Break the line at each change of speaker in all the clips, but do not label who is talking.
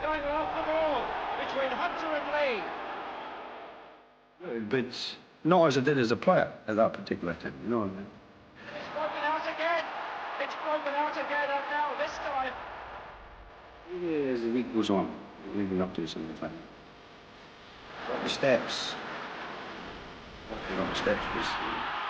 going off the ball between Hunter and Lee.
But not as I did as a player at that particular time, you know what I mean?
It's broken out again. It's broken out again, and now this time.
Yeah, as the week goes on, leading up to the semi-final. The steps. Walking up the steps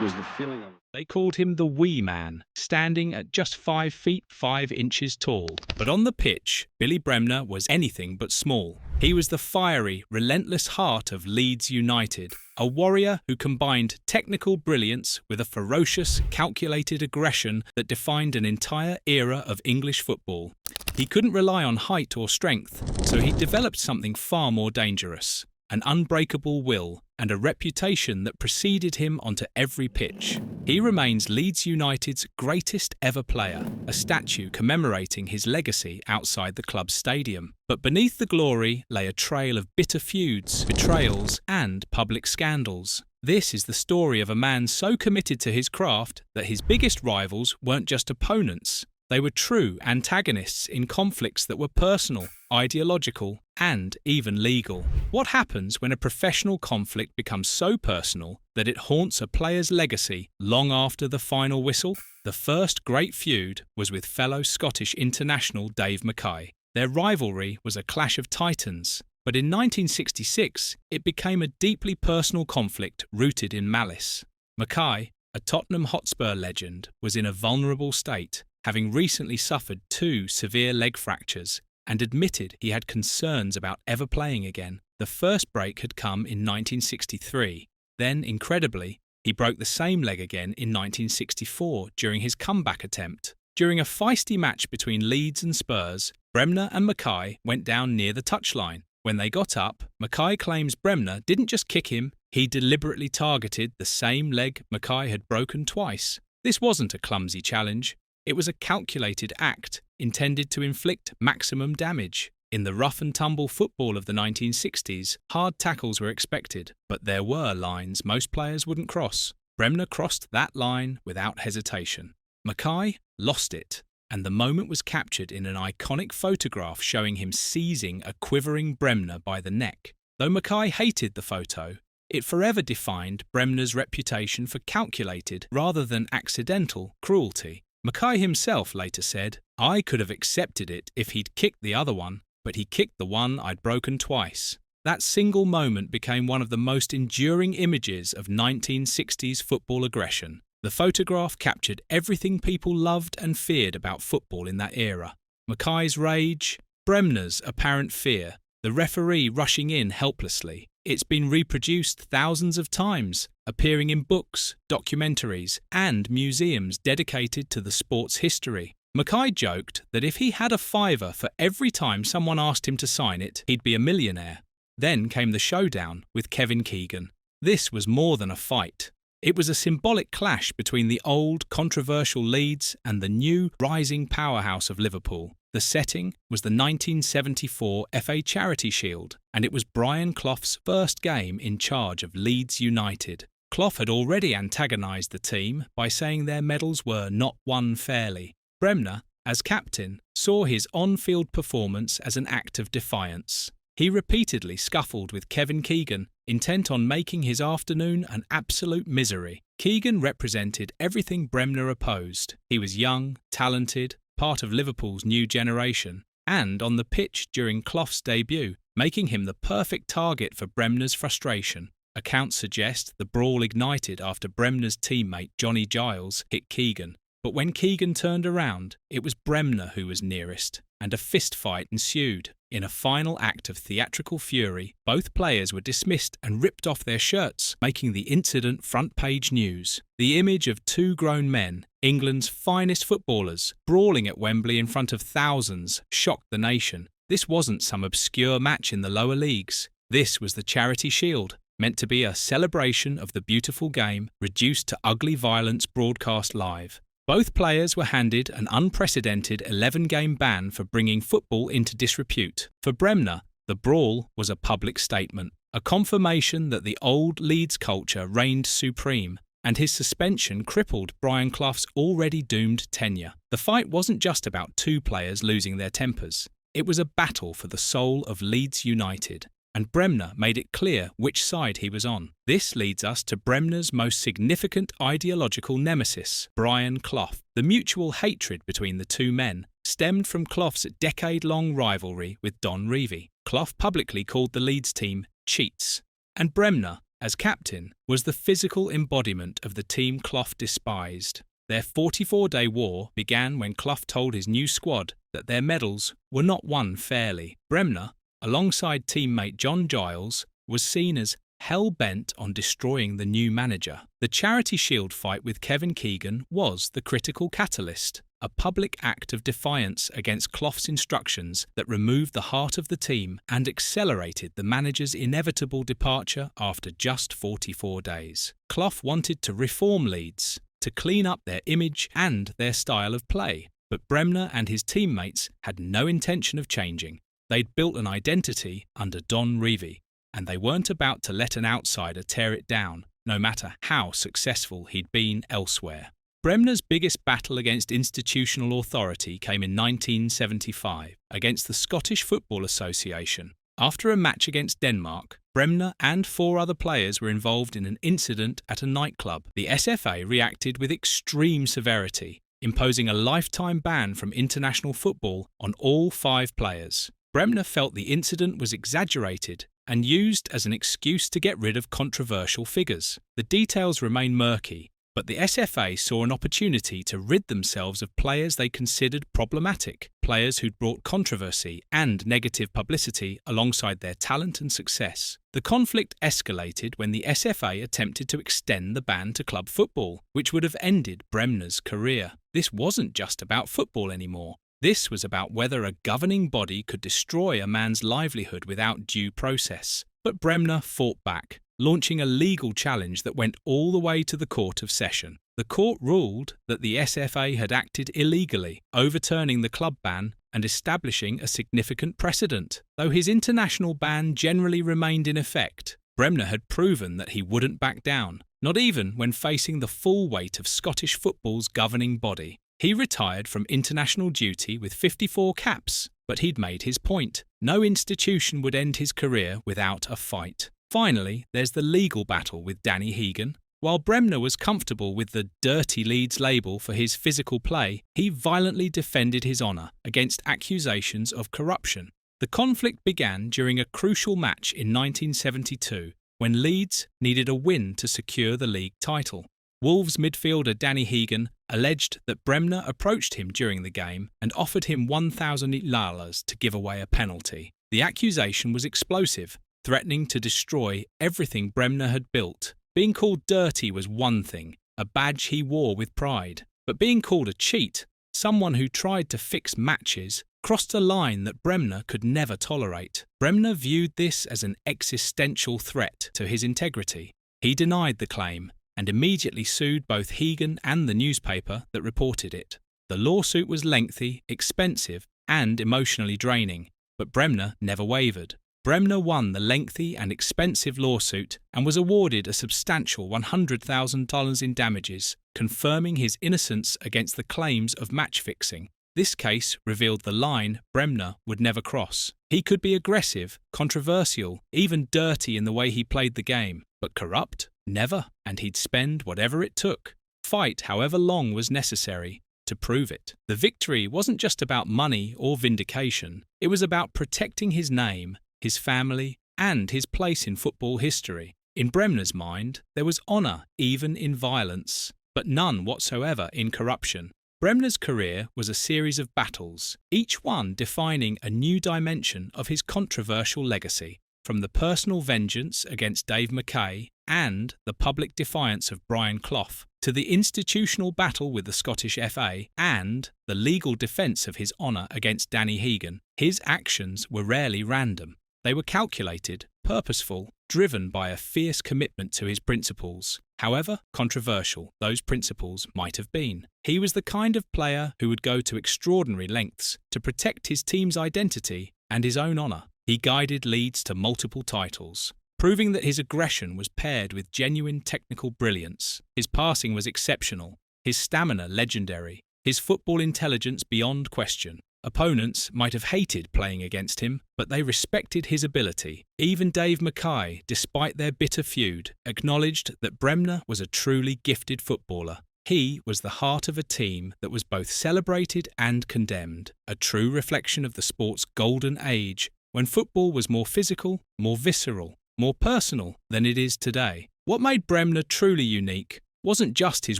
was the feeling of.
They called him the wee man, standing at just 5 feet 5 inches tall. But on the pitch, Billy Bremner was anything but small. He was the fiery, relentless heart of Leeds United, a warrior who combined technical brilliance with a ferocious, calculated aggression that defined an entire era of English football. He couldn't rely on height or strength, so he developed something far more dangerous. An unbreakable will, and a reputation that preceded him onto every pitch. He remains Leeds United's greatest ever player, a statue commemorating his legacy outside the club's stadium. But beneath the glory lay a trail of bitter feuds, betrayals, and public scandals. This is the story of a man so committed to his craft that his biggest rivals weren't just opponents. They were true antagonists in conflicts that were personal, ideological, and even legal. What happens when a professional conflict becomes so personal that it haunts a player's legacy long after the final whistle? The first great feud was with fellow Scottish international Dave Mackay. Their rivalry was a clash of titans, but in 1966 it became a deeply personal conflict rooted in malice. Mackay, a Tottenham Hotspur legend, was in a vulnerable state, having recently suffered 2 severe leg fractures, and admitted he had concerns about ever playing again. The first break had come in 1963. Then, incredibly, he broke the same leg again in 1964 during his comeback attempt. During a feisty match between Leeds and Spurs, Bremner and Mackay went down near the touchline. When they got up, Mackay claims Bremner didn't just kick him, he deliberately targeted the same leg Mackay had broken twice. This wasn't a clumsy challenge. It was a calculated act intended to inflict maximum damage. In the rough-and-tumble football of the 1960s, hard tackles were expected, but there were lines most players wouldn't cross. Bremner crossed that line without hesitation. Mackay lost it, and the moment was captured in an iconic photograph showing him seizing a quivering Bremner by the neck. Though Mackay hated the photo, it forever defined Bremner's reputation for calculated rather than accidental cruelty. Mackay himself later said, "I could have accepted it if he'd kicked the other one, but he kicked the one I'd broken twice." That single moment became one of the most enduring images of 1960s football aggression. The photograph captured everything people loved and feared about football in that era. Mackay's rage, Bremner's apparent fear, the referee rushing in helplessly. It's been reproduced thousands of times, appearing in books, documentaries, and museums dedicated to the sport's history. Mackay joked that if he had a fiver for every time someone asked him to sign it, he'd be a millionaire. Then came the showdown with Kevin Keegan. This was more than a fight. It was a symbolic clash between the old, controversial Leeds and the new, rising powerhouse of Liverpool. The setting was the 1974 FA Charity Shield, and it was Brian Clough's first game in charge of Leeds United. Clough had already antagonised the team by saying their medals were not won fairly. Bremner, as captain, saw his on-field performance as an act of defiance. He repeatedly scuffled with Kevin Keegan, intent on making his afternoon an absolute misery. Keegan represented everything Bremner opposed. He was young, talented, part of Liverpool's new generation, and on the pitch during Clough's debut, making him the perfect target for Bremner's frustration. Accounts suggest the brawl ignited after Bremner's teammate Johnny Giles hit Keegan. But when Keegan turned around, it was Bremner who was nearest, and a fistfight ensued. In a final act of theatrical fury, both players were dismissed and ripped off their shirts, making the incident front-page news. The image of 2 grown men, England's finest footballers, brawling at Wembley in front of thousands, shocked the nation. This wasn't some obscure match in the lower leagues. This was the Charity Shield, meant to be a celebration of the beautiful game, reduced to ugly violence broadcast live. Both players were handed an unprecedented 11-game ban for bringing football into disrepute. For Bremner, the brawl was a public statement, a confirmation that the old Leeds culture reigned supreme, and his suspension crippled Brian Clough's already doomed tenure. The fight wasn't just about 2 players losing their tempers. It was a battle for the soul of Leeds United, and Bremner made it clear which side he was on. This leads us to Bremner's most significant ideological nemesis, Brian Clough. The mutual hatred between the two men stemmed from Clough's decade-long rivalry with Don Revie. Clough publicly called the Leeds team cheats, and Bremner, as captain, was the physical embodiment of the team Clough despised. Their 44-day war began when Clough told his new squad that their medals were not won fairly. Bremner, alongside teammate John Giles, was seen as hell-bent on destroying the new manager. The Charity Shield fight with Kevin Keegan was the critical catalyst, a public act of defiance against Clough's instructions that removed the heart of the team and accelerated the manager's inevitable departure after just 44 days. Clough wanted to reform Leeds, to clean up their image and their style of play, but Bremner and his teammates had no intention of changing. They'd built an identity under Don Revie, and they weren't about to let an outsider tear it down, no matter how successful he'd been elsewhere. Bremner's biggest battle against institutional authority came in 1975, against the Scottish Football Association. After a match against Denmark, Bremner and 4 other players were involved in an incident at a nightclub. The SFA reacted with extreme severity, imposing a lifetime ban from international football on all 5 players. Bremner felt the incident was exaggerated and used as an excuse to get rid of controversial figures. The details remain murky, but the SFA saw an opportunity to rid themselves of players they considered problematic, players who'd brought controversy and negative publicity alongside their talent and success. The conflict escalated when the SFA attempted to extend the ban to club football, which would have ended Bremner's career. This wasn't just about football anymore. This was about whether a governing body could destroy a man's livelihood without due process. But Bremner fought back, launching a legal challenge that went all the way to the Court of Session. The court ruled that the SFA had acted illegally, overturning the club ban and establishing a significant precedent. Though his international ban generally remained in effect, Bremner had proven that he wouldn't back down, not even when facing the full weight of Scottish football's governing body. He retired from international duty with 54 caps, but he'd made his point. No institution would end his career without a fight. Finally, there's the legal battle with Danny Hegan. While Bremner was comfortable with the Dirty Leeds label for his physical play, he violently defended his honour against accusations of corruption. The conflict began during a crucial match in 1972, when Leeds needed a win to secure the league title. Wolves midfielder Danny Hegan alleged that Bremner approached him during the game and offered him 1,000 lalas to give away a penalty. The accusation was explosive, threatening to destroy everything Bremner had built. Being called dirty was one thing, a badge he wore with pride. But being called a cheat, someone who tried to fix matches, crossed a line that Bremner could never tolerate. Bremner viewed this as an existential threat to his integrity. He denied the claim and immediately sued both Hegan and the newspaper that reported it. The lawsuit was lengthy, expensive, and emotionally draining, but Bremner never wavered. Bremner won the lengthy and expensive lawsuit and was awarded a substantial $100,000 in damages, confirming his innocence against the claims of match fixing. This case revealed the line Bremner would never cross. He could be aggressive, controversial, even dirty in the way he played the game, but corrupt? Never, and he'd spend whatever it took, fight however long was necessary, to prove it. The victory wasn't just about money or vindication, it was about protecting his name, his family, and his place in football history. In Bremner's mind, there was honour even in violence, but none whatsoever in corruption. Bremner's career was a series of battles, each one defining a new dimension of his controversial legacy, from the personal vengeance against Dave Mackay and the public defiance of Brian Clough, to the institutional battle with the Scottish FA and the legal defence of his honour against Danny Hegan. His actions were rarely random. They were calculated, purposeful, driven by a fierce commitment to his principles. However controversial those principles might have been, he was the kind of player who would go to extraordinary lengths to protect his team's identity and his own honour. He guided Leeds to multiple titles, proving that his aggression was paired with genuine technical brilliance. His passing was exceptional, his stamina legendary, his football intelligence beyond question. Opponents might have hated playing against him, but they respected his ability. Even Dave Mackay, despite their bitter feud, acknowledged that Bremner was a truly gifted footballer. He was the heart of a team that was both celebrated and condemned, a true reflection of the sport's golden age, when football was more physical, more visceral, more personal than it is today. What made Bremner truly unique wasn't just his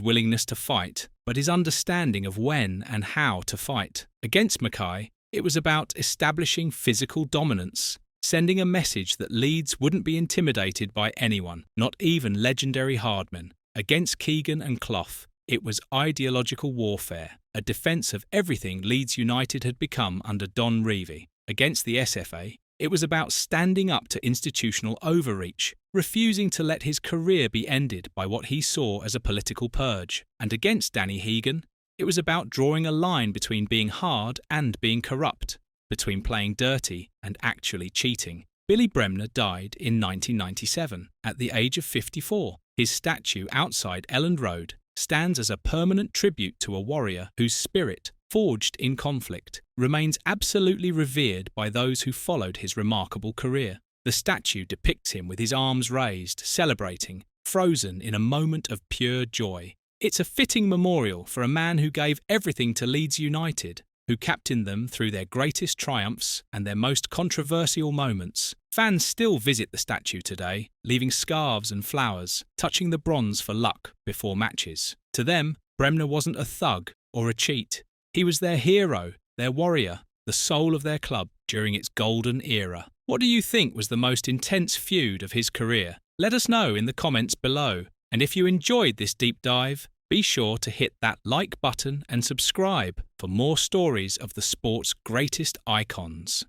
willingness to fight, but his understanding of when and how to fight. Against Mackay, it was about establishing physical dominance, sending a message that Leeds wouldn't be intimidated by anyone, not even legendary Hardmen. Against Keegan and Clough, it was ideological warfare, a defence of everything Leeds United had become under Don Revie. Against the SFA, it was about standing up to institutional overreach, refusing to let his career be ended by what he saw as a political purge. And against Danny Hegan, it was about drawing a line between being hard and being corrupt, between playing dirty and actually cheating. Billy Bremner died in 1997 at the age of 54. His statue outside Elland Road stands as a permanent tribute to a warrior whose spirit, forged in conflict, remains absolutely revered by those who followed his remarkable career. The statue depicts him with his arms raised, celebrating, frozen in a moment of pure joy. It's a fitting memorial for a man who gave everything to Leeds United, who captained them through their greatest triumphs and their most controversial moments. Fans still visit the statue today, leaving scarves and flowers, touching the bronze for luck before matches. To them, Bremner wasn't a thug or a cheat. He was their hero, their warrior, the soul of their club during its golden era. What do you think was the most intense feud of his career? Let us know in the comments below. And if you enjoyed this deep dive, be sure to hit that like button and subscribe for more stories of the sport's greatest icons.